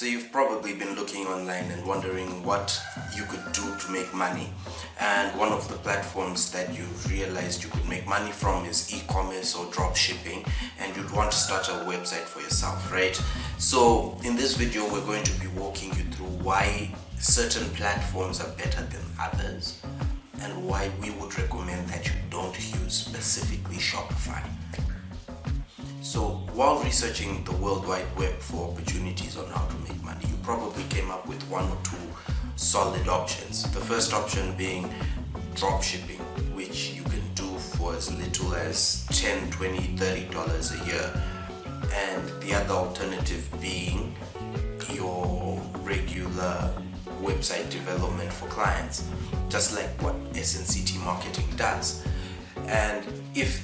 So you've probably been looking online and wondering what you could do to make money. And one of the platforms that you've realized you could make money from is e-commerce or dropshipping, and you'd want to start a website for yourself, right? So in this video, we're going to be walking you through why certain platforms are better than others and why we would recommend that you don't use specifically Shopify. So while researching the World Wide Web for opportunities on how to make money, you probably came up with one or two solid options. The first option being dropshipping, which you can do for as little as $10, $20, $30 a year. And the other alternative being your regular website development for clients, just like what SNCT marketing does. And if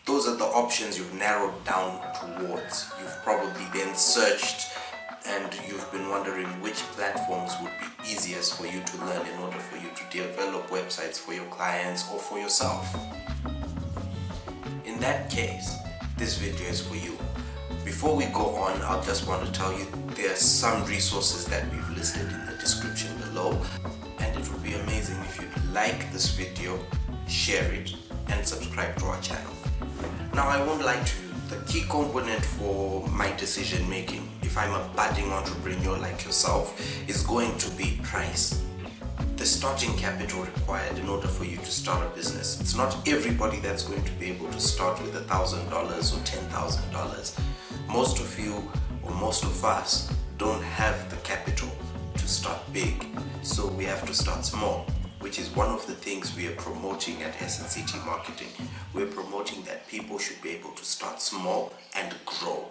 those are the options you've narrowed down towards, you've probably then searched and you've been wondering which platforms would be easiest for you to learn in order for you to develop websites for your clients or for yourself. In that case, this video is for you. Before we go on, I just want to tell you there are some resources that we've listed in the description below, and it would be amazing if you'd like this video, share it, and subscribe to our channel. Now, I won't lie to you, the key component for my decision making, if I'm a budding entrepreneur like yourself, is going to be price. The starting capital required in order for you to start a business. It's not everybody that's going to be able to start with $1,000 or $10,000. Most of you, or most of us, don't have the capital to start big, so we have to start small, which is one of the things we are promoting at SNCT Marketing. We're promoting that people should be able to start small and grow.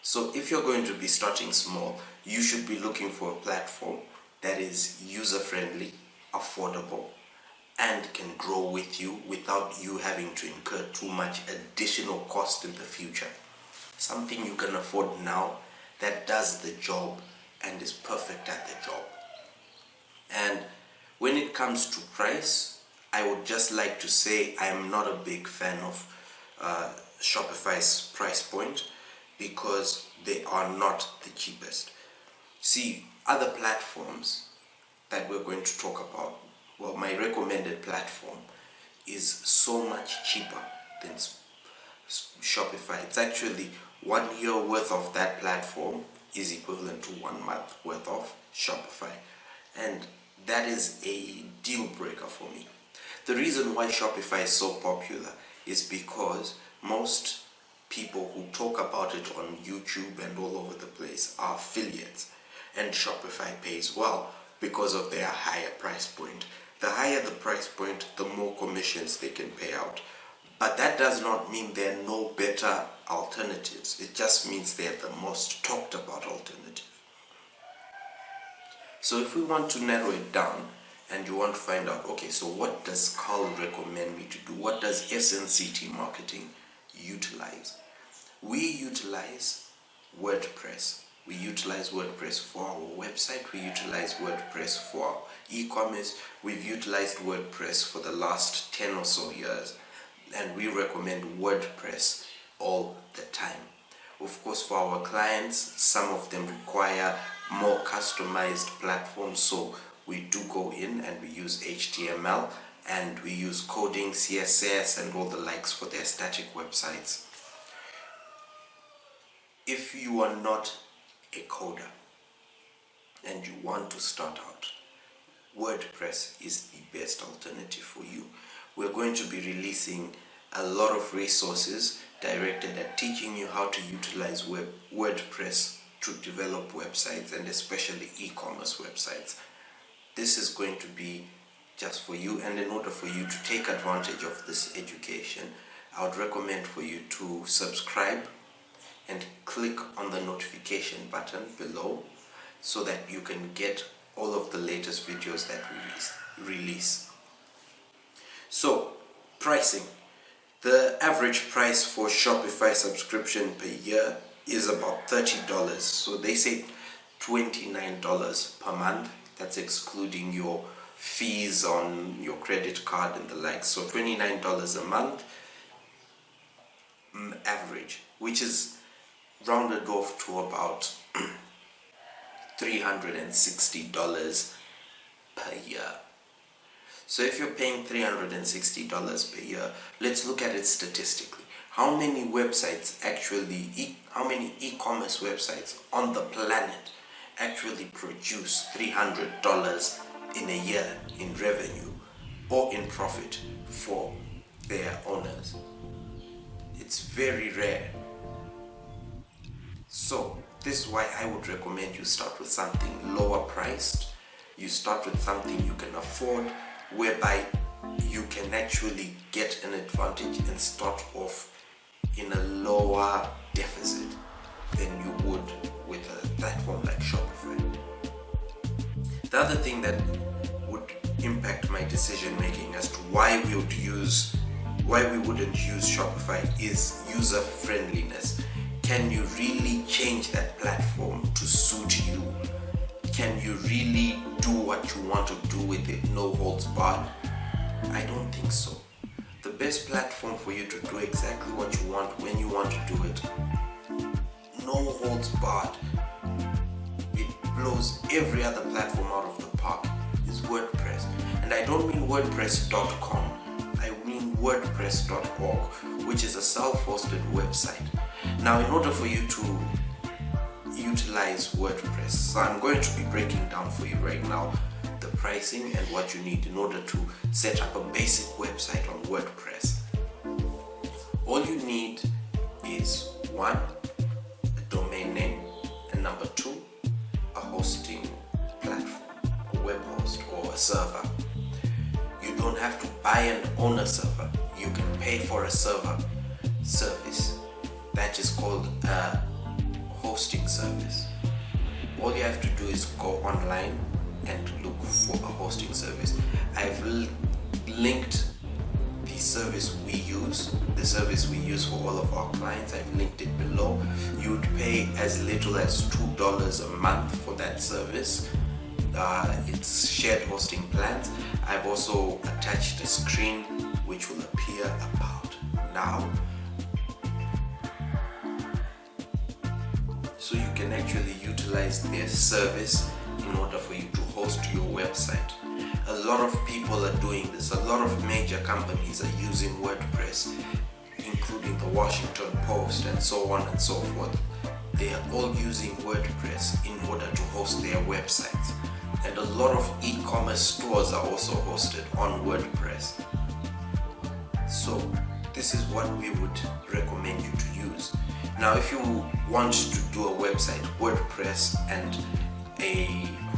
So if you're going to be starting small, you should be looking for a platform that is user-friendly, affordable, and can grow with you without you having to incur too much additional cost in the future. Something you can afford now that does the job and is perfect at the job. And when it comes to price, I would just like to say I am not a big fan of Shopify's price point because they are not the cheapest. See, other platforms that we're going to talk about, well, my recommended platform is so much cheaper than Shopify. It's actually 1 year worth of that platform is equivalent to 1 month worth of Shopify. And that is a deal breaker for me. The reason why Shopify is so popular is because most people who talk about it on YouTube and all over the place are affiliates, and Shopify pays well because of their higher price point. The higher the price point, the more commissions they can pay out. But that does not mean there are no better alternatives. It just means they're the most talked about alternative. So if we want to narrow it down and you want to find out, okay, so what does Carl recommend me to do? What does SNCT Marketing utilize? We utilize WordPress. We utilize WordPress for our website. We utilize WordPress for our e-commerce. We've utilized WordPress for the last 10 or so years. And we recommend WordPress all the time. Of course, for our clients, some of them require more customized platforms, so we do go in and we use HTML and we use coding, CSS and all the likes for their static websites. If you are not a coder and you want to start out, WordPress is the best alternative for you. We're going to be releasing a lot of resources directed at teaching you how to utilize WordPress to develop websites, and especially e-commerce websites. This is going to be just for you, and in order for you to take advantage of this education, I would recommend for you to subscribe and click on the notification button below so that you can get all of the latest videos that we release. So, pricing. The average price for Shopify subscription per year is about $30. So they say $29 per month. That's excluding your fees on your credit card and the like. So $29 a month average, which is rounded off to about $360 per year. So if you're paying $360 per year, let's look at it statistically. How many websites how many e-commerce websites on the planet actually produce $300 in a year in revenue or in profit for their owners? It's very rare. So this is why I would recommend you start with something lower priced. You start with something you can afford, whereby you can actually get an advantage and start off in a lower deficit than you would with a platform like Shopify. The other thing that would impact my decision making as to why we wouldn't use Shopify is user friendliness. Can you really change that platform to suit you? Can you really do what you want to do with it, no holds barred? I don't think so. The best platform for you to do exactly what you want when you want to do it, no holds barred, it blows every other platform out of the park, is WordPress. And I don't mean WordPress.com, I mean WordPress.org, which is a self-hosted website. Now, in order for you to utilize WordPress, so I'm going to be breaking down for you right now the pricing and what you need in order to set up a basic website on WordPress. All you need is 1, a domain name, and number 2, a hosting platform, a web host or a server. You don't have to buy and own a server. You can pay for a server service. That is called a hosting service. All you have to do is go online and look for a hosting service. I've linked the service we use for all of our clients. I've linked it below. You would pay as little as $2 a month for that service. It's shared hosting plans. I've also attached a screen which will appear about now. So you can actually utilize their service in order for you to host your website. A lot of people are doing this. A lot of major companies are using WordPress, including the Washington Post and so on and so forth. They are all using WordPress in order to host their websites. And a lot of e-commerce stores are also hosted on WordPress. So this is what we would recommend you to use. Now, if you want to do a website, WordPress and a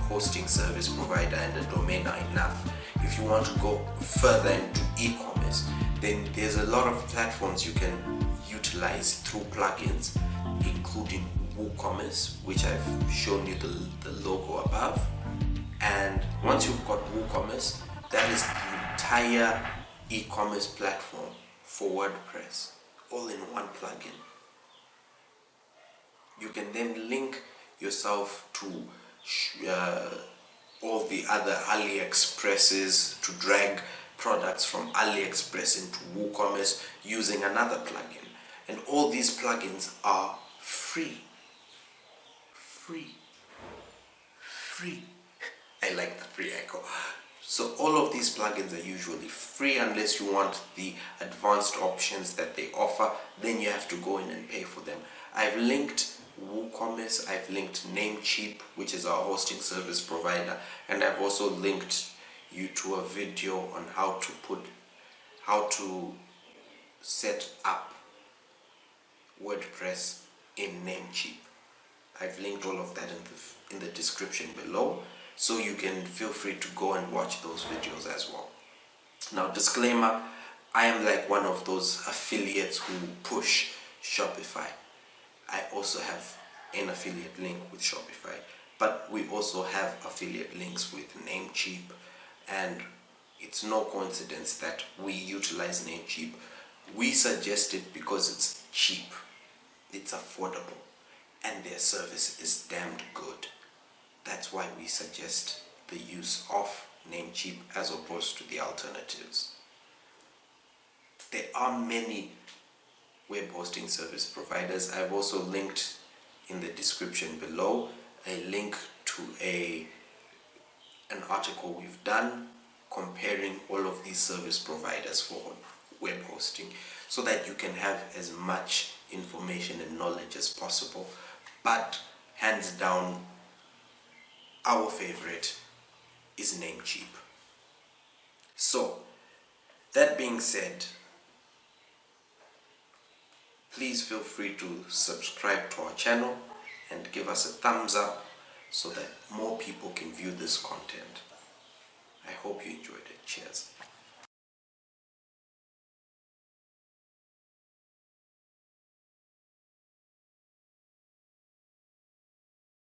hosting service provider and a domain are enough. If you want to go further into e-commerce, then there's a lot of platforms you can utilize through plugins, including WooCommerce, which I've shown you the logo above. And once you've got WooCommerce, that is the entire e-commerce platform for WordPress, all in one plugin. You can then link yourself to all the other AliExpresses to drag products from AliExpress into WooCommerce using another plugin. And all these plugins are free. I like the free echo. So all of these plugins are usually free unless you want the advanced options that they offer. Then you have to go in and pay for them. I've linked WooCommerce, I've linked Namecheap, which is our hosting service provider, and I've also linked you to a video on how to set up WordPress in Namecheap. I've linked all of that in the description below, so you can feel free to go and watch those videos as well. Now, disclaimer, I am like one of those affiliates who push Shopify. I also have an affiliate link with Shopify, but we also have affiliate links with Namecheap, and it's no coincidence that we utilize Namecheap. We suggest it because it's cheap, it's affordable, and their service is damned good. That's why we suggest the use of Namecheap as opposed to the alternatives. There are many web hosting service providers. I've also linked in the description below a link to to an article we've done comparing all of these service providers for web hosting, so that you can have as much information and knowledge as possible. But hands down, our favorite is Namecheap. So that being said, please feel free to subscribe to our channel and give us a thumbs up so that more people can view this content. I hope you enjoyed it. Cheers.